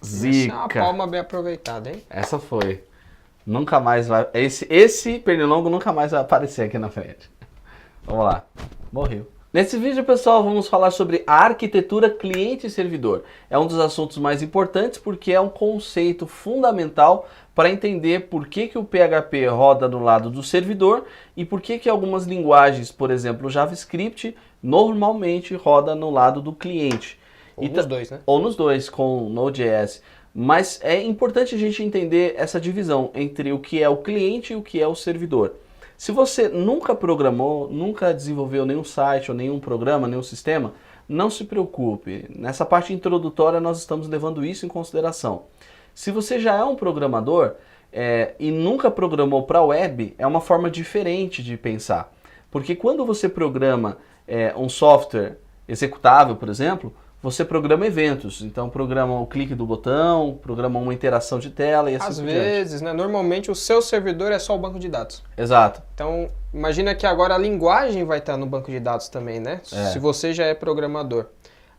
Essa é uma Zica. palma bem aproveitada, hein? Essa foi. Nunca mais vai... Esse pernilongo nunca mais vai aparecer aqui na frente. Vamos lá. Morreu. Nesse vídeo, pessoal, vamos falar sobre a arquitetura cliente e servidor. É um dos assuntos mais importantes porque é um conceito fundamental para entender por que o PHP roda do lado do servidor e por que algumas linguagens, por exemplo, o JavaScript, normalmente roda no lado do cliente. Ou nos dois, né? Ou nos dois, com Node.js. Mas é importante a gente entender essa divisão entre o que é o cliente e o que é o servidor. Se você nunca programou, nunca desenvolveu nenhum site ou nenhum programa, nenhum sistema, não se preocupe. Nessa parte introdutória nós estamos levando isso em consideração. Se você já é um programador e nunca programou para web, é uma forma diferente de pensar. Porque quando você programa um software executável, por exemplo, você programa eventos, então programa o clique do botão, programa uma interação de tela e assim Às por diante. vezes, né? Normalmente o seu servidor é só o banco de dados. Exato. Então, imagina que agora a linguagem vai estar no banco de dados também, né? Se você já é programador.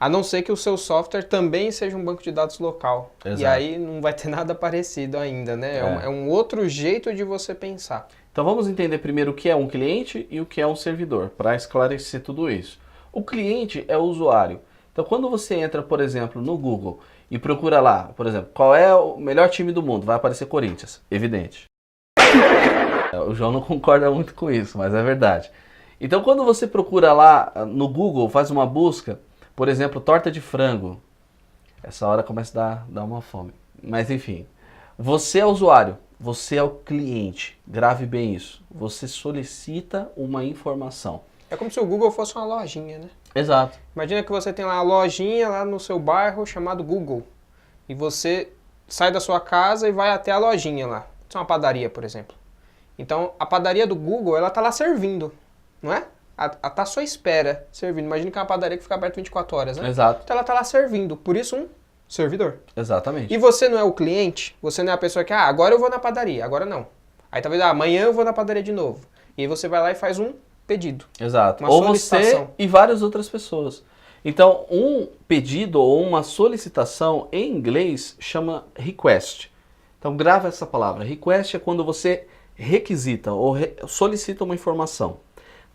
A não ser que o seu software também seja um banco de dados local. Exato. E aí não vai ter nada parecido ainda, né? É um outro jeito de você pensar. Então vamos entender primeiro o que é um cliente e o que é um servidor, para esclarecer tudo isso. O cliente é o usuário. Então quando você entra, por exemplo, no Google e procura lá, por exemplo, qual é o melhor time do mundo, vai aparecer Corinthians, evidente. O João não concorda muito com isso, mas é verdade. Então quando você procura lá no Google, faz uma busca, por exemplo, torta de frango, essa hora começa a dar uma fome. Mas enfim, você é o usuário, você é o cliente, grave bem isso. Você solicita uma informação. É como se o Google fosse uma lojinha, né? Exato. Imagina que você tem lá uma lojinha lá no seu bairro chamado Google. E você sai da sua casa e vai até a lojinha lá. Isso é uma padaria, por exemplo. Então, a padaria do Google, ela tá lá servindo, não é? Ela tá à sua espera, servindo. Imagina que é uma padaria que fica aberta 24 horas, né? Exato. Então, ela tá lá servindo. Por isso, um servidor. Exatamente. E você não é o cliente? Você não é a pessoa que, agora eu vou na padaria, agora não. Aí talvez, amanhã eu vou na padaria de novo. E aí você vai lá e faz um pedido. Exato. Uma ou solicitação. você e várias outras pessoas. Então, um pedido ou uma solicitação em inglês chama request. Então, grava essa palavra. Request é quando você requisita ou solicita uma informação.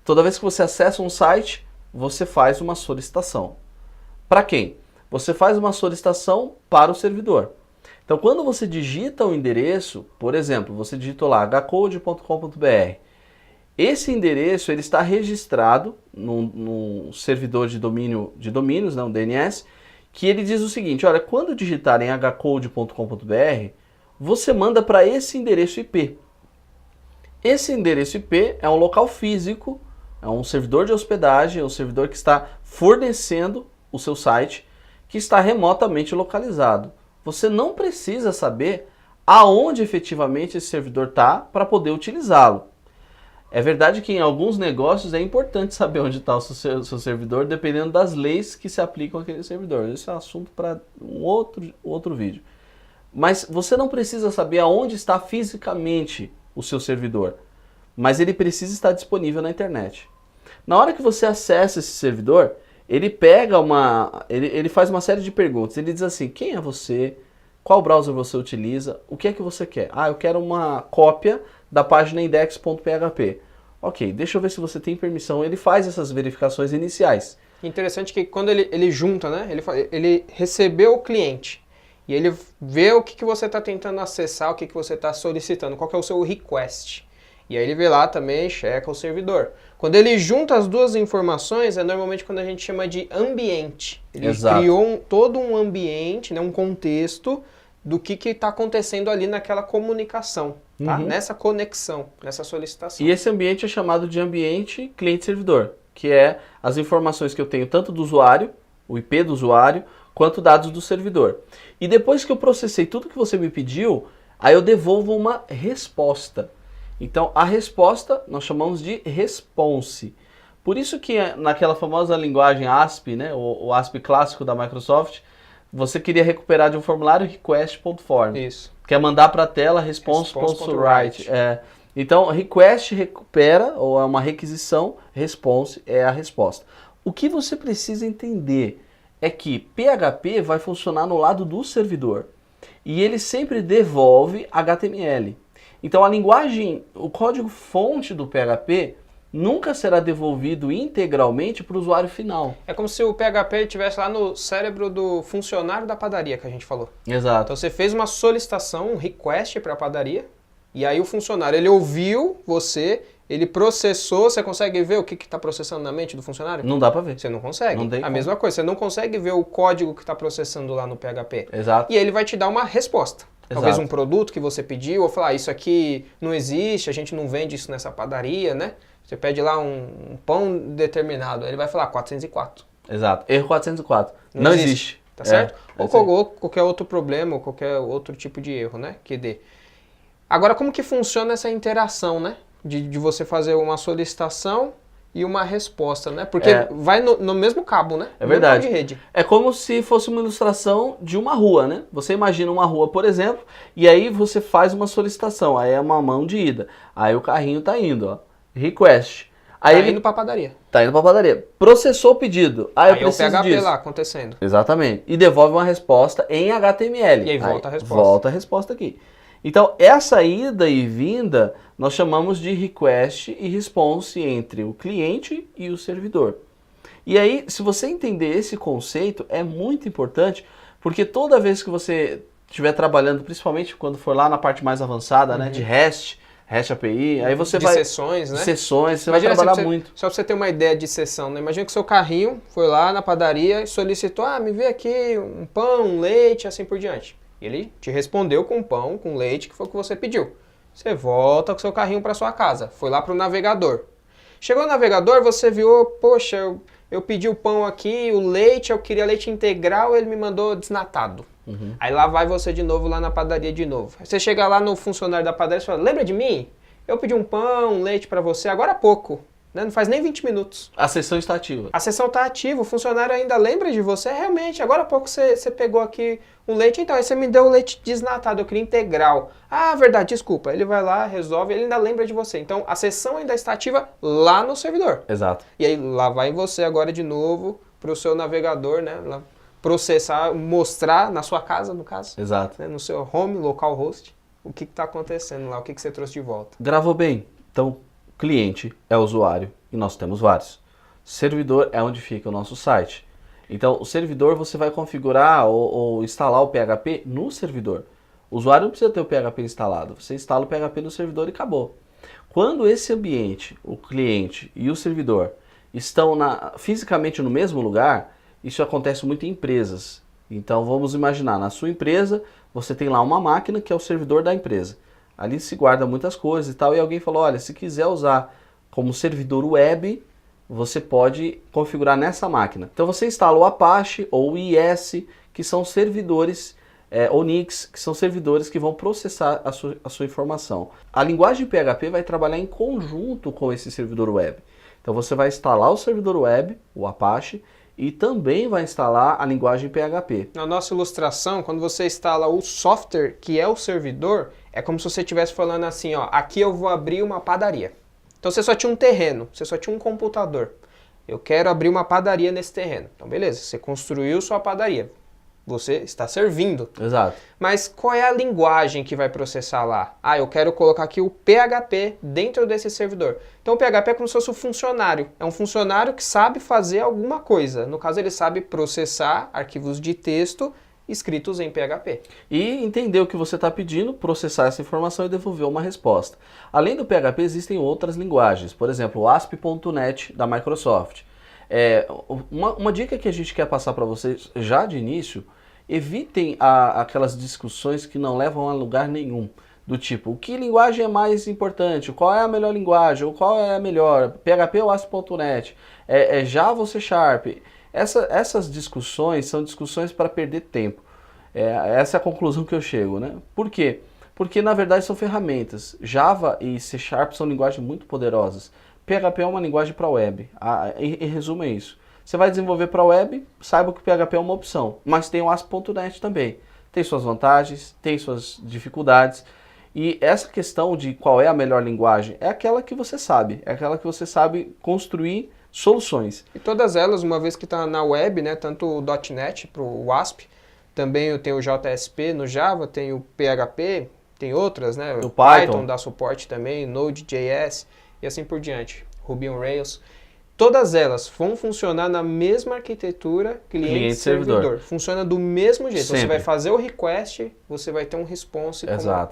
Toda vez que você acessa um site, você faz uma solicitação. Para quem? Você faz uma solicitação para o servidor. Então, quando você digita o endereço, por exemplo, você digitou lá hcode.com.br, esse endereço ele está registrado num servidor de domínios, né, um DNS, que ele diz o seguinte: olha, quando digitar em hcode.com.br, você manda para esse endereço IP. Esse endereço IP é um local físico, é um servidor de hospedagem, é um servidor que está fornecendo o seu site, que está remotamente localizado. Você não precisa saber aonde efetivamente esse servidor está para poder utilizá-lo. É verdade que em alguns negócios é importante saber onde está o seu servidor, dependendo das leis que se aplicam àquele servidor. Esse é um assunto para um outro vídeo. Mas você não precisa saber aonde está fisicamente o seu servidor, mas ele precisa estar disponível na internet. Na hora que você acessa esse servidor, ele pega ele faz uma série de perguntas. Ele diz assim: quem é você? Qual browser você utiliza? O que é que você quer? Eu quero uma cópia da página index.php. Ok, deixa eu ver se você tem permissão. Ele faz essas verificações iniciais. Interessante que quando ele junta, né? Ele recebeu o cliente e ele vê o que você está tentando acessar, o que você está solicitando, qual que é o seu request. E aí ele vê lá também, checa o servidor. Quando ele junta as duas informações, é normalmente quando a gente chama de ambiente. Ele Exato. criou todo um ambiente, né, um contexto do que está acontecendo ali naquela comunicação, tá? Nessa conexão, nessa solicitação. E esse ambiente é chamado de ambiente cliente-servidor, que é as informações que eu tenho tanto do usuário, o IP do usuário, quanto dados do servidor. E depois que eu processei tudo que você me pediu, aí eu devolvo uma resposta. Então, a resposta nós chamamos de response. Por isso que naquela famosa linguagem ASP, né, o ASP clássico da Microsoft, você queria recuperar de um formulário request.form. Isso. Que é mandar para a tela response.write. Então, request recupera, ou é uma requisição, response é a resposta. O que você precisa entender é que PHP vai funcionar no lado do servidor. e ele sempre devolve HTML. Então a linguagem, o código-fonte do PHP nunca será devolvido integralmente para o usuário final. É como se o PHP estivesse lá no cérebro do funcionário da padaria que a gente falou. Exato. Então você fez uma solicitação, um request para a padaria, e aí o funcionário, ele ouviu você, ele processou, você consegue ver o que está processando na mente do funcionário? Não dá para ver. Você não consegue. Não tem a como. mesma coisa, você não consegue ver o código que está processando lá no PHP. Exato. E ele vai te dar uma resposta. Talvez Exato. um produto que você pediu, ou falar, isso aqui não existe, a gente não vende isso nessa padaria, né? Você pede lá um pão determinado, aí ele vai falar 404. Exato. Erro 404. Não existe. Tá certo? É, Ou qualquer outro problema, ou qualquer outro tipo de erro, né? Que dê. Agora, como que funciona essa interação, né? De você fazer uma solicitação e uma resposta, né? Porque vai no mesmo cabo, né? É verdade. No mesmo cabo de rede. É como se fosse uma ilustração de uma rua, né? Você imagina uma rua, por exemplo, e aí você faz uma solicitação, aí é uma mão de ida. Aí o carrinho tá indo, ó. Request. Aí Tá ele indo pra padaria. tá indo pra padaria. Processou o pedido. Aí eu Aí é o preciso PHP disso. lá acontecendo. Exatamente. E devolve uma resposta em HTML. E aí volta a resposta. Volta a resposta aqui. Então, essa ida e vinda, nós chamamos de request e response entre o cliente e o servidor. E aí, se você entender esse conceito, é muito importante, porque toda vez que você estiver trabalhando, principalmente quando for lá na parte mais avançada, né, de REST API, aí você vai... sessões, né? Sessões, você Imagina vai trabalhar assim, muito. Só pra você ter uma ideia de sessão, né? Imagina que seu carrinho foi lá na padaria e solicitou, me vê aqui um pão, um leite, assim por diante. E ele te respondeu com pão, com leite, que foi o que você pediu. Você volta com seu carrinho para sua casa, foi lá para o navegador. Chegou no navegador, você viu, poxa, eu pedi o pão aqui, o leite, eu queria leite integral, ele me mandou desnatado. Aí lá vai você de novo lá na padaria de novo. Aí você chega lá no funcionário da padaria e fala, lembra de mim? Eu pedi um pão, um leite para você agora há pouco. Né? Não faz nem 20 minutos. A sessão está ativa. A sessão está ativa, o funcionário ainda lembra de você. Realmente, agora há pouco você pegou aqui um leite, então aí você me deu o leite desnatado, eu queria integral. Ah, verdade, desculpa. Ele vai lá, resolve, ele ainda lembra de você. Então a sessão ainda está ativa lá no servidor. Exato. E aí lá vai você agora de novo para o seu navegador, né? Lá, processar, mostrar na sua casa, no caso. Exato. Né? No seu home, localhost, o que está acontecendo lá, o que você trouxe de volta. Gravou bem? Então, cliente é usuário e nós temos vários. Servidor é onde fica o nosso site. Então, o servidor você vai configurar ou instalar o PHP no servidor. O usuário não precisa ter o PHP instalado. Você instala o PHP no servidor e acabou. Quando esse ambiente, o cliente e o servidor estão fisicamente no mesmo lugar, isso acontece muito em empresas. Então, vamos imaginar, na sua empresa, você tem lá uma máquina que é o servidor da empresa. Ali se guarda muitas coisas e tal, e alguém falou, olha, se quiser usar como servidor web, você pode configurar nessa máquina. Então você instala o Apache ou o IS, que são servidores, ou Nix, que são servidores que vão processar a sua informação. A linguagem PHP vai trabalhar em conjunto com esse servidor web. Então você vai instalar o servidor web, o Apache, e também vai instalar a linguagem PHP. Na nossa ilustração, quando você instala o software, que é o servidor, é como se você estivesse falando assim, ó, aqui eu vou abrir uma padaria. Então você só tinha um terreno, você só tinha um computador. Eu quero abrir uma padaria nesse terreno. Então beleza, você construiu sua padaria. Você está servindo. Exato. Mas qual é a linguagem que vai processar lá? Eu quero colocar aqui o PHP dentro desse servidor. Então o PHP é como se fosse um funcionário. É um funcionário que sabe fazer alguma coisa. No caso, ele sabe processar arquivos de texto escritos em PHP. E entender o que você está pedindo, processar essa informação e devolver uma resposta. Além do PHP, existem outras linguagens. Por exemplo, o ASP.NET da Microsoft. Uma dica que a gente quer passar para vocês já de início, evitem aquelas discussões que não levam a lugar nenhum. Do tipo, que linguagem é mais importante? Qual é a melhor linguagem? Ou qual é a melhor? PHP ou ASP.NET? É Java ou C Sharp? Essas discussões são discussões para perder tempo. Essa é a conclusão que eu chego, né? Por quê? Porque na verdade são ferramentas. Java e C Sharp são linguagens muito poderosas. PHP é uma linguagem para web. Em resumo é isso. Você vai desenvolver para web, saiba que o PHP é uma opção. Mas tem o ASP.NET também. Tem suas vantagens, tem suas dificuldades. E essa questão de qual é a melhor linguagem é aquela que você sabe. É aquela que você sabe construir soluções. E todas elas, uma vez que está na web, né, tanto o .NET para o ASP, Também tem o JSP no Java, tem o PHP, tem outras, né? O Python dá suporte também, Node.js e assim por diante. Ruby on Rails. Todas elas vão funcionar na mesma arquitetura cliente-servidor. Funciona do mesmo jeito. Sempre. Você vai fazer o request, você vai ter um response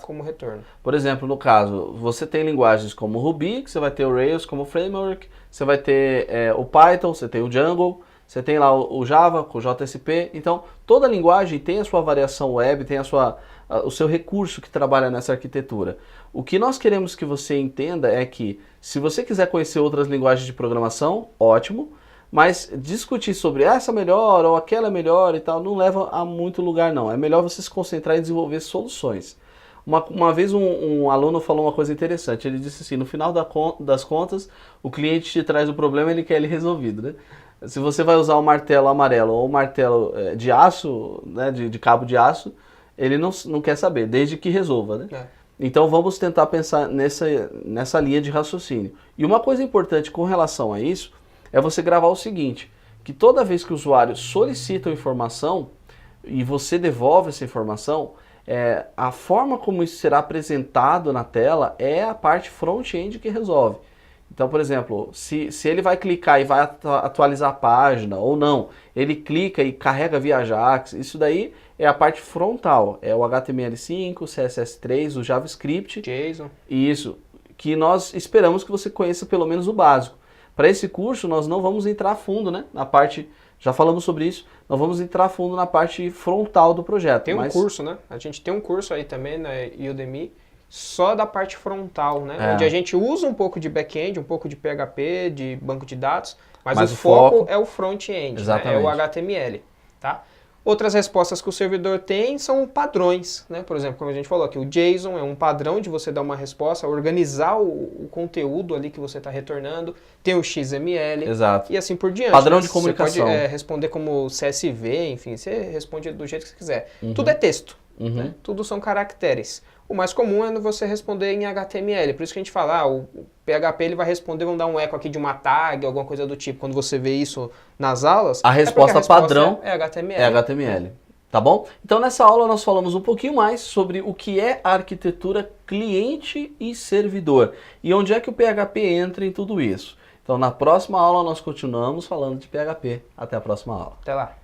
como retorno. Por exemplo, no caso, você tem linguagens como o Ruby, que você vai ter o Rails como framework, você vai ter o Python, você tem o Django, você tem lá o Java com o JSP. Então, toda linguagem tem a sua variação web, tem o seu recurso que trabalha nessa arquitetura. O que nós queremos que você entenda é que, se você quiser conhecer outras linguagens de programação, ótimo, mas discutir sobre essa melhor ou aquela melhor e tal, não leva a muito lugar não. É melhor você se concentrar em desenvolver soluções. Uma vez um aluno falou uma coisa interessante, ele disse assim, no final das contas, o cliente te traz o problema e ele quer ele resolvido, né? Se você vai usar um martelo amarelo ou um martelo de aço, né, de cabo de aço, ele não quer saber, desde que resolva, né? Então vamos tentar pensar nessa linha de raciocínio. E uma coisa importante com relação a isso é você gravar o seguinte, que toda vez que o usuário solicita informação e você devolve essa informação, a forma como isso será apresentado na tela é a parte front-end que resolve. Então, por exemplo, se ele vai clicar e vai atualizar a página ou não, ele clica e carrega via Ajax, isso daí é a parte frontal, é o HTML5, o CSS3, o JavaScript. JSON. Isso, que nós esperamos que você conheça pelo menos o básico. Para esse curso nós não vamos entrar a fundo, né, na parte, já falamos sobre isso, nós vamos entrar a fundo na parte frontal do projeto. Tem um curso, né? A gente tem um curso aí também na Udemy, só da parte frontal, né? Onde a gente usa um pouco de back-end, um pouco de PHP, de banco de dados, mas o foco é o front-end, né? É o HTML, tá? Outras respostas que o servidor tem são padrões, né? Por exemplo, como a gente falou aqui, o JSON é um padrão de você dar uma resposta, organizar o conteúdo ali que você está retornando, tem o XML e assim por diante. Padrão de comunicação. Você pode responder como CSV, enfim, você responde do jeito que você quiser. Tudo é texto, né? Tudo são caracteres. O mais comum é você responder em HTML, por isso que a gente fala, o PHP ele vai responder, vamos dar um eco aqui de uma tag, alguma coisa do tipo. Quando você vê isso nas aulas, a resposta padrão é HTML. É HTML, tá bom? Então nessa aula nós falamos um pouquinho mais sobre o que é a arquitetura cliente e servidor e onde é que o PHP entra em tudo isso. Então na próxima aula nós continuamos falando de PHP. Até a próxima aula. Até lá.